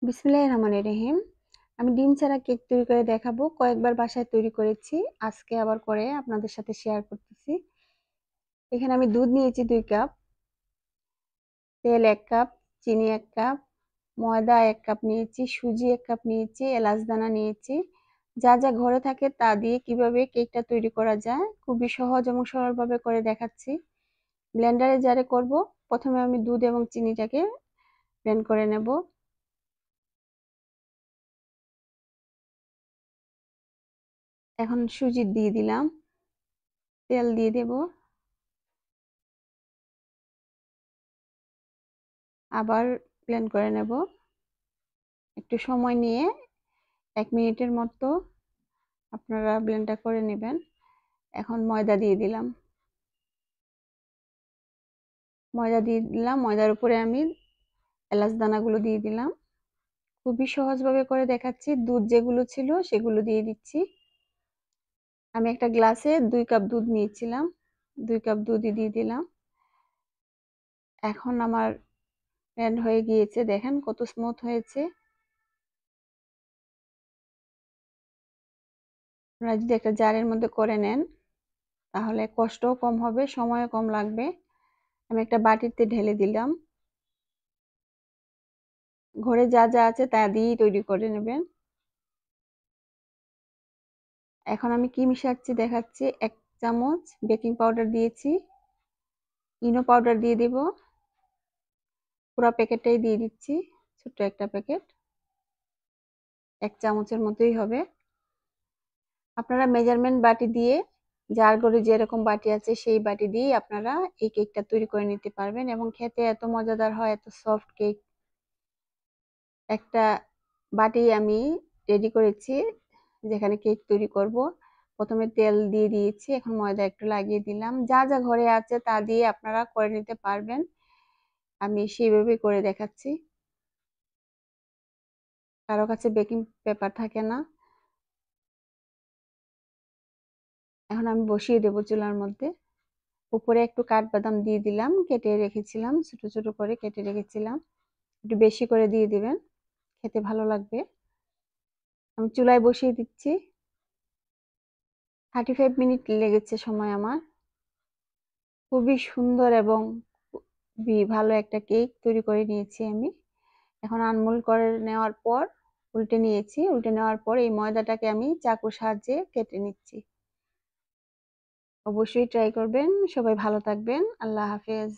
বিসমিল্লাহির রহমানির রহিম। আমি ডিম ছাড়া কেক তৈরি করে দেখাবো। কয়েকবার বাসায় তৈরি করেছি। আজকে আবার করে আপনাদের সাথে শেয়ার করতেছি। এখানে আমি দুধ নিয়েছি 2 কাপ, তেল 1 কাপ, চিনি 1 কাপ, ময়দা 1 কাপ নিয়েছি, সুজি 1 কাপ নিয়েছি, এলাচ দানা নিয়েছি। যা যা ঘরে থাকে তা দিয়ে কিভাবে কেকটা তৈরি করা যায় খুবই সহজ এবং সরলভাবে করে দেখাচ্ছি। ব্লেন্ডারে জারে করব। প্রথমে আমি দুধ এবং চিনিটাকে ব্লেন্ড করে নেব। এখন সুজি দিয়ে দিলাম, তেল দিয়ে দেব, আবার ব্লেন্ড করে নেব। একটু সময় নিয়ে 1 মিনিটের মতো আপনারা ব্লেন্ডটা করে নেবেন। এখন ময়দা দিয়ে দিলাম, ময়দার উপরে আমি এলাচ দানাগুলো দিয়ে দিলাম। খুবই সহজভাবে করে দেখাচ্ছি। দুধ যেগুলো ছিল সেগুলো দিয়ে দিচ্ছি। আমি একটা গ্লাসে 2 কাপ দুধ নিয়েছিলাম, 2 কাপ দুধই দিয়ে দিলাম। এখন আমার ব্লেন্ড হয়ে গিয়েছে, দেখেন কত স্মুথ হয়েছে। আপনারা যদি একটা জারের মধ্যে করে নেন তাহলে কষ্টও কম হবে, সময়ও কম লাগবে। আমি একটা বাটিতে ঢেলে দিলাম। ঘরে যা যা আছে তা দিয়েই তৈরি করে নেবেন। এখন আমি কি মিশাচ্ছি দেখাচ্ছি। 1 চামচ বেকিং পাউডার দিয়েছি, ইনো পাউডার দিয়ে দেব, পুরো প্যাকেটটাই দিয়ে দিচ্ছি, ছোট্ট একটা প্যাকেট, 1 চামচের মতোই হবে। আপনারা মেজারমেন্ট বাটি দিয়ে, যার ঘরে যেরকম বাটি আছে সেই বাটি দিয়েই আপনারা এই কেকটা তৈরি করে নিতে পারবেন এবং খেতে এত মজাদার হয়, এত সফট কেক। একটা বাটি আমি রেডি করেছি যেখানে কেক তৈরি করব। প্রথমে তেল দিয়ে দিয়েছি, এখন ময়দা একটু লাগিয়ে দিলাম। যা যা ঘরে আছে তা দিয়ে আপনারা করে নিতে পারবেন। আমি সেইভাবেই করে দেখাচ্ছি। কারো কাছে বেকিং পেপার থাকে না। এখন আমি বসিয়ে দেব চুলার মধ্যে। উপরে একটু কাঠবাদাম দিয়ে দিলাম, কেটে রেখেছিলাম, ছোট ছোট করে কেটে রেখেছিলাম। একটু বেশি করে দিয়ে দিবেন, খেতে ভালো লাগবে। আমি চুলায় বসিয়ে দিচ্ছি। 35 মিনিট লেগেছে সময় আমার। খুবই সুন্দর এবং খুবই ভালো একটা কেক তৈরি করে নিয়েছি আমি। এখন আনমোল করে নেওয়ার পর উল্টে নিয়েছি। উল্টে নেওয়ার পর এই ময়দাটাকে আমি চাকুর সাহায্যে কেটে নিচ্ছি। অবশ্যই ট্রাই করবেন। সবাই ভালো থাকবেন। আল্লাহ হাফেজ।